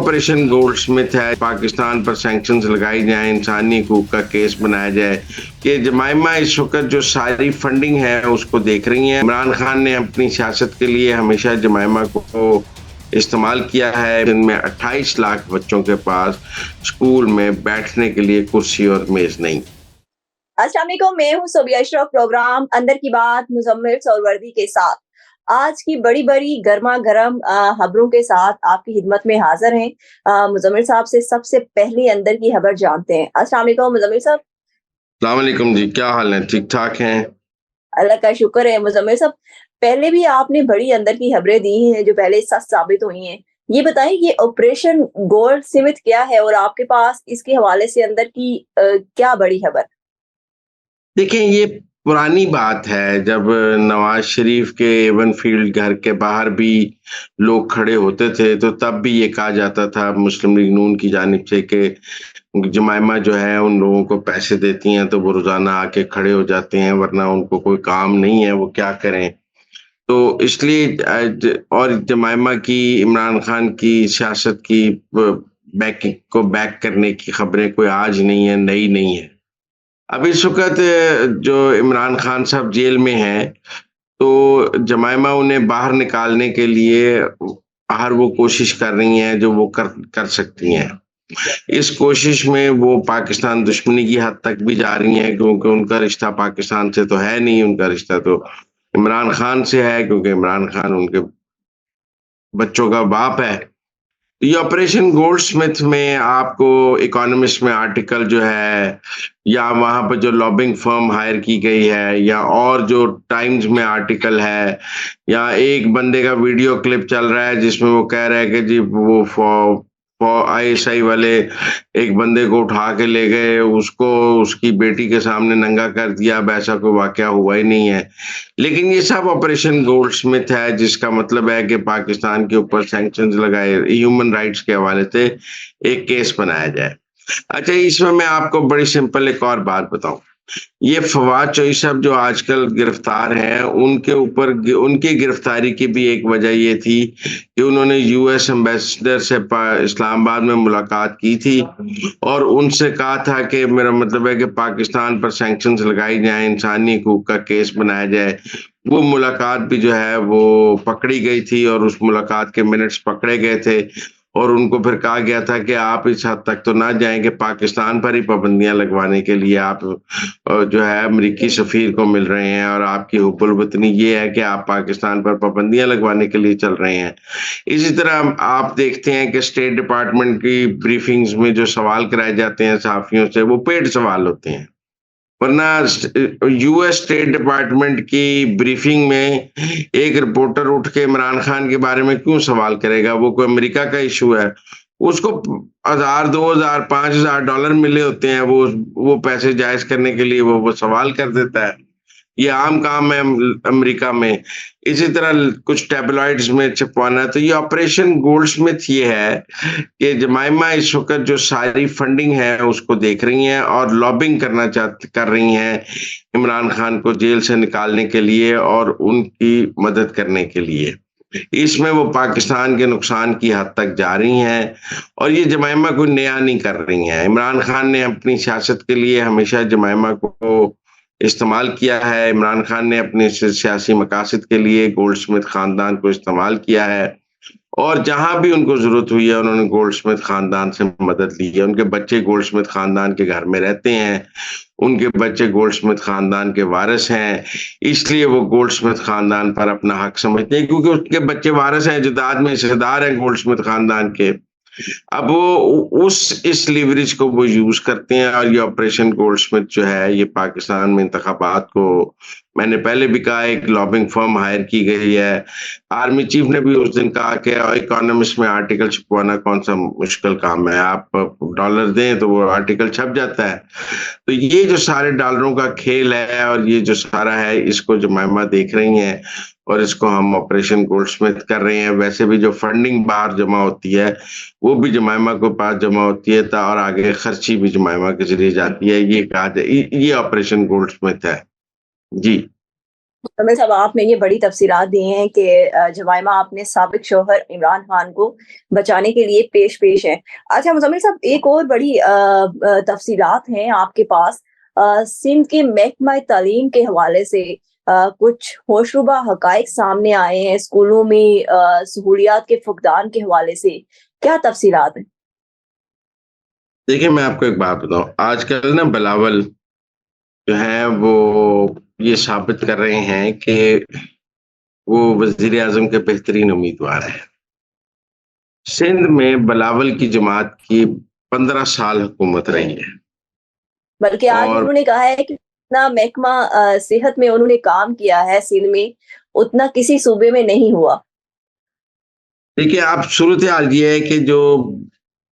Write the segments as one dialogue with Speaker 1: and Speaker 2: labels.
Speaker 1: Operation gold Smith ہے، پاکستان پر sanctions لگائی جائیں، انسانی حقوق کا کیس بنایا جائے کہ جمائمہ اس وقت جو ساری فنڈنگ ہے اس کو دیکھ رہی ہیں۔ عمران خان نے اپنی سیاست کے لیے ہمیشہ جمائمہ کو استعمال کیا ہے، جن میں 28 لاکھ بچوں کے پاس اسکول میں بیٹھنے کے لیے کرسی اور میز نہیں۔
Speaker 2: السلام علیکم، میں ہوں صوبیہ اشرف، پروگرام اندر کی بات مزمل سوروردی کے ساتھ آج کی بڑی بڑی گرما گرم خبروں کے ساتھ آپ کی خدمت میں حاضر ہیں۔ مزمل صاحب سے سب سے پہلی اندر کی خبر جانتے ہیں۔ السلام علیکم مزمل صاحب۔
Speaker 1: السلام علیکم جی، کیا حال ہے؟ ٹھیک ٹھاک ہیں؟
Speaker 2: اللہ کا شکر ہے۔ مزمل صاحب، پہلے بھی آپ نے بڑی اندر کی خبریں دی ہیں جو پہلے سچ ثابت ہوئی ہیں، یہ بتائیں یہ آپریشن گولڈ سمتھ کیا ہے اور آپ کے پاس اس کے حوالے سے اندر کی کیا بڑی خبر؟
Speaker 1: دیکھیں، یہ پرانی بات ہے، جب نواز شریف کے ایون فیلڈ گھر کے باہر بھی لوگ کھڑے ہوتے تھے تو تب بھی یہ کہا جاتا تھا مسلم لیگ نون کی جانب سے کہ جمائمہ جو ہے ان لوگوں کو پیسے دیتی ہیں تو وہ روزانہ آ کے کھڑے ہو جاتے ہیں، ورنہ ان کو کوئی کام نہیں ہے، وہ کیا کریں۔ تو اس لیے اور جمائمہ کی عمران خان کی سیاست کی بیک کرنے کی خبریں کوئی آج نہیں ہے، نئی نہیں ہے۔ اب اس وقت جو عمران خان صاحب جیل میں ہیں تو جمائمہ انہیں باہر نکالنے کے لیے ہر وہ کوشش کر رہی ہیں جو وہ کر سکتی ہیں۔ اس کوشش میں وہ پاکستان دشمنی کی حد تک بھی جا رہی ہیں، کیونکہ ان کا رشتہ پاکستان سے تو ہے نہیں، ان کا رشتہ تو عمران خان سے ہے، کیونکہ عمران خان ان کے بچوں کا باپ ہے۔ یہ آپریشن گولڈ سمتھ میں آپ کو اکانومسٹ میں آرٹیکل جو ہے، یا وہاں پہ جو لابنگ فرم ہائر کی گئی ہے، یا اور جو ٹائمز میں آرٹیکل ہے، یا ایک بندے کا ویڈیو کلپ چل رہا ہے جس میں وہ کہہ رہا ہے کہ جی وہ آئی ایس آئی والے ایک بندے کو اٹھا کے لے گئے، اس کو اس کی بیٹی کے سامنے ننگا کر دیا، اب ایسا کوئی واقعہ ہوا ہی نہیں ہے۔ لیکن یہ سب آپریشن گولڈ سمتھ ہے، جس کا مطلب ہے کہ پاکستان کے اوپر سینکشنز لگائے، ہیومن رائٹس کے حوالے سے ایک کیس بنایا جائے۔ اچھا، اس میں آپ کو بڑی سمپل ایک اور بات بتاؤں۔ یہ فواد چوہی صاحب جو آج کل گرفتار ہیں، ان کے اوپر ان کی گرفتاری کی بھی ایک وجہ یہ تھی کہ انہوں نے یو ایس ایمبیسڈر سے اسلام آباد میں ملاقات کی تھی اور ان سے کہا تھا کہ میرا مطلب ہے کہ پاکستان پر سینکشنز لگائی جائیں، انسانی حقوق کا کیس بنایا جائے۔ وہ ملاقات بھی جو ہے وہ پکڑی گئی تھی اور اس ملاقات کے منٹس پکڑے گئے تھے، اور ان کو پھر کہا گیا تھا کہ آپ اس حد تک تو نہ جائیں کہ پاکستان پر ہی پابندیاں لگوانے کے لیے آپ جو ہے امریکی سفیر کو مل رہے ہیں، اور آپ کی حب الوطنی یہ ہے کہ آپ پاکستان پر پابندیاں لگوانے کے لیے چل رہے ہیں۔ اسی طرح آپ دیکھتے ہیں کہ اسٹیٹ ڈپارٹمنٹ کی بریفنگز میں جو سوال کرائے جاتے ہیں صحافیوں سے، وہ پیڈ سوال ہوتے ہیں، ورنہ یو ایس اسٹیٹ ڈپارٹمنٹ کی بریفنگ میں ایک رپورٹر اٹھ کے عمران خان کے بارے میں کیوں سوال کرے گا؟ وہ کوئی امریکہ کا ایشو ہے، اس کو 1000 2000 $5000 ملے ہوتے ہیں، وہ پیسے جائز کرنے کے لیے وہ سوال کر دیتا ہے۔ یہ عام کام ہے امریکہ میں۔ اسی طرح کچھ ٹیبلائڈز میں چھپوانا ہے۔ تو یہ آپریشن گولڈ سمتھ یہ ہے کہ جمائمہ اس وقت جو ساری فنڈنگ ہے اس کو دیکھ رہی ہیں اور لابنگ کر رہی ہیں عمران خان کو جیل سے نکالنے کے لیے اور ان کی مدد کرنے کے لیے۔ اس میں وہ پاکستان کے نقصان کی حد تک جا رہی ہیں، اور یہ جمائمہ کوئی نیا نہیں کر رہی ہیں۔ عمران خان نے اپنی سیاست کے لیے ہمیشہ جمائمہ کو استعمال کیا ہے۔ عمران خان نے اپنے سیاسی مقاصد کے لیے گولڈ سمتھ خاندان کو استعمال کیا ہے، اور جہاں بھی ان کو ضرورت ہوئی ہے انہوں نے گولڈ سمتھ خاندان سے مدد لی ہے۔ ان کے بچے گولڈ سمتھ خاندان کے گھر میں رہتے ہیں، ان کے بچے گولڈ سمتھ خاندان کے وارث ہیں، اس لیے وہ گولڈ سمتھ خاندان پر اپنا حق سمجھتے ہیں، کیونکہ اس کے بچے وارث ہیں، جداد میں حصہ دار ہیں گولڈ سمتھ خاندان کے۔ اب وہ اس لیوریج کو وہ یوز کرتے ہیں، اور یہ آپریشن گولڈ سمتھ جو ہے یہ پاکستان میں انتخابات کو، میں نے پہلے بھی کہا، ایک لابنگ فرم ہائر کی گئی ہے۔ آرمی چیف نے بھی اس دن کہا کہ اکانومسٹ میں آرٹیکل چھپوانا کون سا مشکل کام ہے، آپ ڈالر دیں تو وہ آرٹیکل چھپ جاتا ہے۔ تو یہ جو سارے ڈالروں کا کھیل ہے اور یہ جو سارا ہے، اس کو جمائمہ دیکھ رہی ہیں اور اس کو ہم آپریشن گولڈ سمتھ کر رہے ہیں۔ ویسے بھی جو فنڈنگ باہر جمع ہوتی ہے وہ بھی جمائمہ کے پاس جمع ہوتی ہے، اور آگے خرچی بھی جمائمہ کے ذریعے جاتی ہے۔ یہ کہا جائے یہ آپریشن گولڈ سمتھ ہے۔ جی
Speaker 2: मुज़म्मिल साहब, आपने ये बड़ी तफ़सीलात दी हैं कि जमाइमा अपने साबिक शौहर इमरान खान को बचाने के लिए पेश हैं। अच्छा मुज़म्मिल साहब, एक और बड़ी तफ़सीलात हैं आपके पास। सिंध के महकमा तालीम के हवाले से कुछ होशरुबा हक़ाइक़ सामने आए हैं स्कूलों में सहूलियात के फुक़दान के हवाले से। क्या तफ़सीलात हैं?
Speaker 1: देखिए, मैं आपको एक बात बताऊँ, आजकल ना बिलावल जो हैं वो ये साबित कर रहे हैं कि वो वज़ीर-ए-आज़म के बेहतरीन उम्मीदवार हैं। सिंध में बिलावल की जमात की 15 साल हुकूमत रही है
Speaker 2: बल्कि आज
Speaker 1: और
Speaker 2: उन्होंने कहा है कि जितना महकमा सेहत में उन्होंने काम किया है सिंध में, उतना किसी सूबे में नहीं हुआ।
Speaker 1: देखिए, आप सूरत-ए-हाल ये है कि जो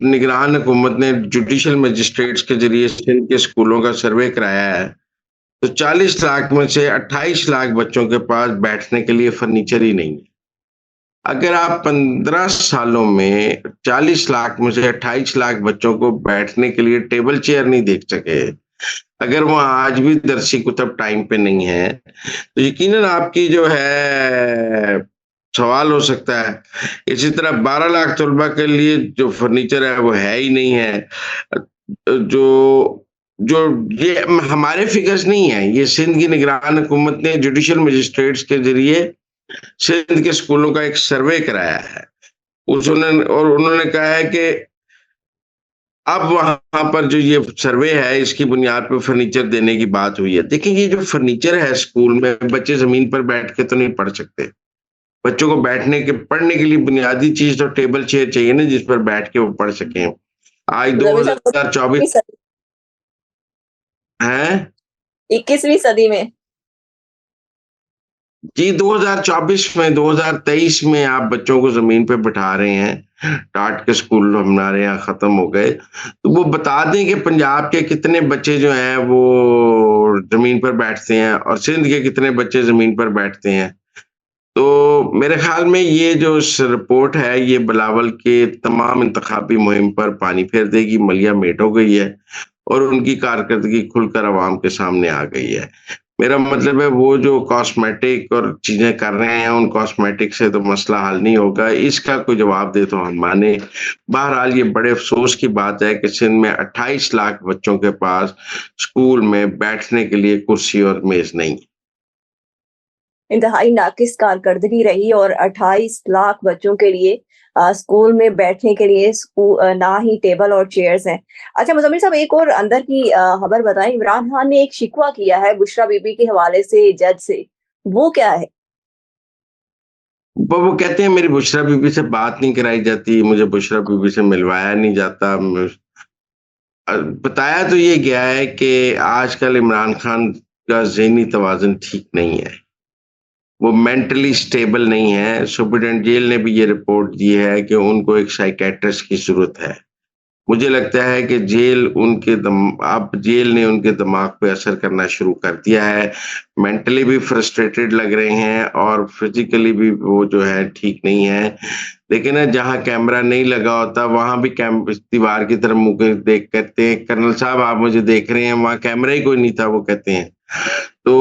Speaker 1: निगरान हुकूमत ने जुडिशल मजिस्ट्रेट्स के ज़रिए सिंध के स्कूलों का सर्वे कराया है, तो 40 लाख में से 28 लाख बच्चों के पास बैठने के लिए फर्नीचर ही नहीं है। अगर आप 15 सालों में 40 लाख में से 28 लाख बच्चों को बैठने के लिए टेबल चेयर नहीं दे सके, अगर वो आज भी दरसी कुतब टाइम पे नहीं है, तो यकीनन आपकी जो है सवाल हो सकता है। इसी तरह 12 लाख तलबा के लिए जो फर्नीचर है वो है ही नहीं है। जो जो ये हमारे फिगर्स नहीं है, ये सिंध की निगरान हुकूमत ने जुडिशल मजिस्ट्रेट्स के ज़रिए सिंध के स्कूलों का एक सर्वे कराया है। उन्होंने कहा है कि अब वहाँ पर जो ये सर्वे है, इसकी बुनियाद पे फर्नीचर देने की बात हुई है। देखिए, ये जो फर्नीचर है स्कूल में, बच्चे ज़मीन पर बैठ के तो नहीं पढ़ सकते। बच्चों को पढ़ने के लिए बुनियादी चीज़ तो टेबल चेयर चाहिए ना, जिस पर बैठ के वो पढ़ सकें। आज
Speaker 2: मुज़म्मिल साहब,
Speaker 1: 2024 हैं?
Speaker 2: 21वीं सदी में।
Speaker 1: जी, 2024 में 2023 में आप बच्चों को ज़मीन पे बिठा रहे हैं। टाट के स्कूल हमारे यहाँ ख़त्म हो गए। तो वो बता दें कि पंजाब के कितने बच्चे जो हैं वो ज़मीन पर बैठते हैं और सिंध के कितने बच्चे ज़मीन पर बैठते हैं। तो मेरे ख़्याल में ये जो रिपोर्ट है, ये बिलावल के तमाम इंतखाबी मुहिम पर पानी फेर देगी, मलिया मेट हो गई है और उनकी कारकर्दगी खुलकर अवाम के सामने आ गई है। मेरा मतलब है वो जो कॉस्मेटिक और चीज़ें कर रहे हैं, उन कॉस्मेटिक से तो मसला हल नहीं होगा, इसका कोई जवाब दे तो हम माने। बहरहाल ये बड़े अफ़सोस की बात है कि सिंध में 28 लाख बच्चों के पास स्कूल में बैठने के लिए कुर्सी और मेज़ नहीं है।
Speaker 2: इंतहाई नाकिस कारकर्दगी रही और 28 लाख बच्चों के लिए स्कूल में बैठने के लिए ना ही टेबल और चेयर्स हैं। अच्छा मुज़म्मिल साहब, एक और अंदर की खबर बताएँ। इमरान खान ने एक शिकवा किया है बुशरा बीबी के हवाले से जज से, वो क्या है?
Speaker 1: वो कहते हैं मेरी बुशरा बीबी से बात नहीं कराई जाती, मुझे बुशरा बीबी से मिलवाया नहीं जाता। बताया तो ये गया है कि आजकल इमरान खान का ज़हनी तवाज़ुन ठीक नहीं है। वो मेंटली स्टेबल नहीं है। सुप्रीडेंट जेल ने भी ये रिपोर्ट दी है कि उनको एक साइकियाट्रिस्ट की ज़रूरत है। मुझे लगता है कि अब जेल ने उनके दिमाग पे असर करना शुरू कर दिया है। मेंटली भी फ्रस्ट्रेटेड लग रहे हैं और फिज़िकली भी वो जो है ठीक नहीं है। लेकिन ना जहाँ कैमरा नहीं लगा होता वहाँ भी दीवार की तरफ मुँह के देख कहते हैं, कर्नल साहब आप मुझे देख रहे हैं, वहाँ कैमरा ही कोई नहीं था वो कहते हैं। तो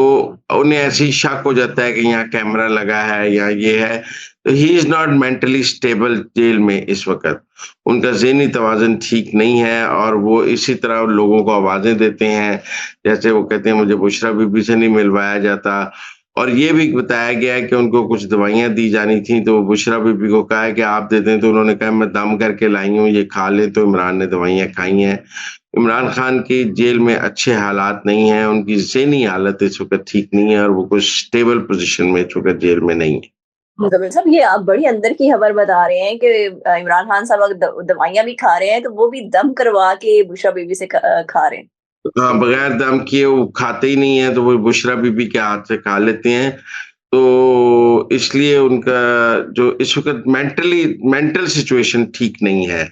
Speaker 1: उन्हें ऐसे ही शक हो जाता है कि यहाँ कैमरा लगा है या ये है। तो he is not mentally stable jail में इस वक़्त। उनका ज़हनी तवाज़ुन ठीक नहीं है और वो इसी तरह लोगों को आवाज़ें देते हैं। जैसे वो कहते हैं मुझे बुशरा बीबी से नहीं मिलवाया जाता और ये भी बताया गया है कि उनको कुछ दवाइयाँ दी जानी थी, तो बुशरा बीबी को कहा है कि आप दे दें, तो उन्होंने कहा मैं दम करके लाई हूँ, ये खा लें, तो इमरान ने दवाइयाँ खाई हैं। इमरान खान की जेल में अच्छे हालात नहीं हैं, उनकी ज़हनी हालत इस वक़्त ठीक नहीं है और वो कुछ स्टेबल पोज़ीशन में इस वक़्त जेल में नहीं है।
Speaker 2: मुज़म्मिल साहब, ये आप बड़ी अंदर की खबर बता रहे हैं कि इमरान खान साहब अगर दवाइयाँ भी खा रहे हैं, तो वो भी दम करवा के बुशरा बीबी से खा रहे हैं।
Speaker 1: हाँ, बगैर दम किए वो खाते ही नहीं हैं, तो वो बुशरा बीबी के हाथ से खा लेते हैं। तो इसलिए उनका जो इस वक़्त मेंटल सिचुएशन ठीक नहीं है।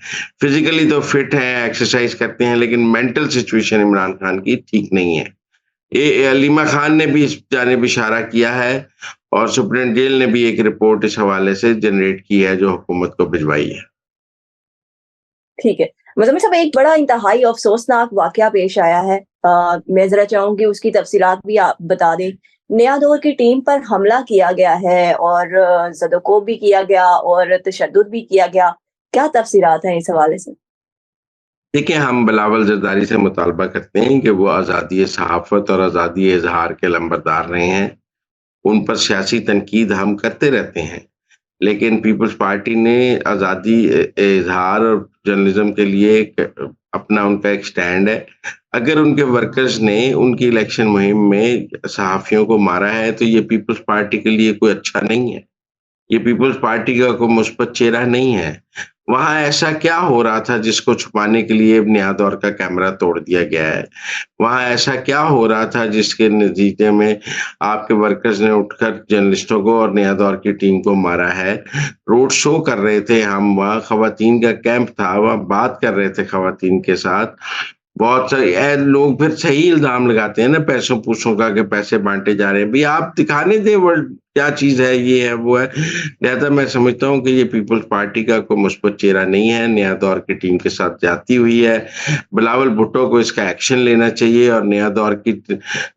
Speaker 1: फिज़िकली तो फिट हैं, एक्सरसाइज़ करते हैं, लेकिन मेंटल सिचुएशन इमरान खान की ठीक नहीं है। ये अलीमा खान ने भी इस जानिब इशारा किया है और सुप्रीम जेल ने भी एक रिपोर्ट इस हवाले से जनरेट की है, जो हुकूमत को भिजवाई है।
Speaker 2: ठीक है। मुज़म्मिल साहब, एक बड़ा इंतहाई अफ़सोसनाक वाक़या पेश आया है। मैं ज़रा चाहूँगी उसकी तफ़सीलात भी आप बता दें नया दौर की टीम पर हमला किया गया है और ज़दोकोब भी किया गया और तशद्दुद भी किया गया। क्या तफ़सीलात हैं इस हवाले से?
Speaker 1: देखिए, हम बिलावल ज़रदारी से मुतालबा करते हैं कि वो आज़ादी सहाफ़त और आज़ादी इज़हार के लंबरदार रहे हैं। उन पर सियासी तनकीद हम करते रहते हैं, लेकिन पीपल्स पार्टी ने आज़ादी इज़हार और जर्नलिज़्म के लिए अपना उनका एक स्टैंड है। अगर उनके वर्कर्स ने उनकी इलेक्शन मुहिम में सहाफ़ियों को मारा है, तो ये पीपल्स पार्टी के लिए कोई अच्छा नहीं है। ये पीपल्स पार्टी का कोई मुस्बत चेहरा नहीं है। वहाँ ऐसा क्या हो रहा था जिसको छुपाने के लिए नया दौर का कैमरा तोड़ दिया गया है? वहाँ ऐसा क्या हो रहा था जिसके नतीजे में आपके वर्कर्स ने उठकर जर्नलिस्टों को और नया दौर की टीम को मारा है? रोड शो कर रहे थे हम, वहाँ खवातीन का कैंप था, वहाँ बात कर रहे थे खवातीन के साथ। बहुत सारे लोग फिर सही इल्ज़ाम लगाते हैं ना पैसों-पूसों का कि पैसे बाँटे जा रहे हैं। भई आप दिखाने दें वर्ल्ड क्या चीज़ है, ये है, वो है। लिहाज़ा मैं समझता हूँ कि ये पीपल्स पार्टी का कोई मुस्बत चेहरा नहीं है, नया दौर की टीम के साथ ज़्यादती हुई है। बिलावल भुट्टो को इसका एक्शन लेना चाहिए और नया दौर की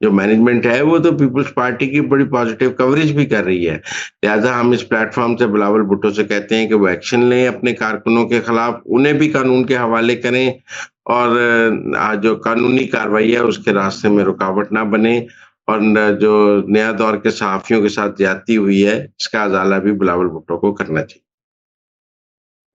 Speaker 1: जो मैनेजमेंट है, वो तो पीपल्स पार्टी की बड़ी पॉज़िटिव कवरेज भी कर रही है। लिहाज़ा हम इस प्लेटफ़ॉर्म से बिलावल भुट्टो से कहते हैं कि वो एक्शन लें अपने कारकुनों के खिलाफ, उन्हें भी कानून के हवाले करें और जो कानूनी कार्रवाई है उसके रास्ते में रुकावट ना बने और जो नया दौर के सहाफ़ियों के साथ ज़्यादती हुई है, इसका अज़ाला भी बिलावल भुट्टो को करना चाहिए।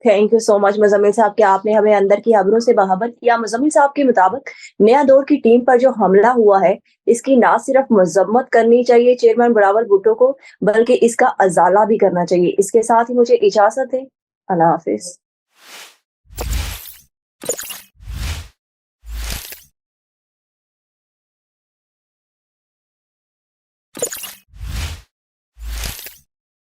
Speaker 2: Thank you so much Muzammil साहब कि आपने हमें अंदर की खबरों से बाखबर किया। मुज़म्मिल साहब के मुताबिक नया दौर की टीम पर जो हमला हुआ है, इसकी ना सिर्फ मज़म्मत करनी चाहिए चेयरमैन बिलावल भुट्टो को, बल्कि इसका अज़ाला भी करना चाहिए। इसके साथ ही मुझे इजाज़त दें। अल्लाह हाफ़िज़।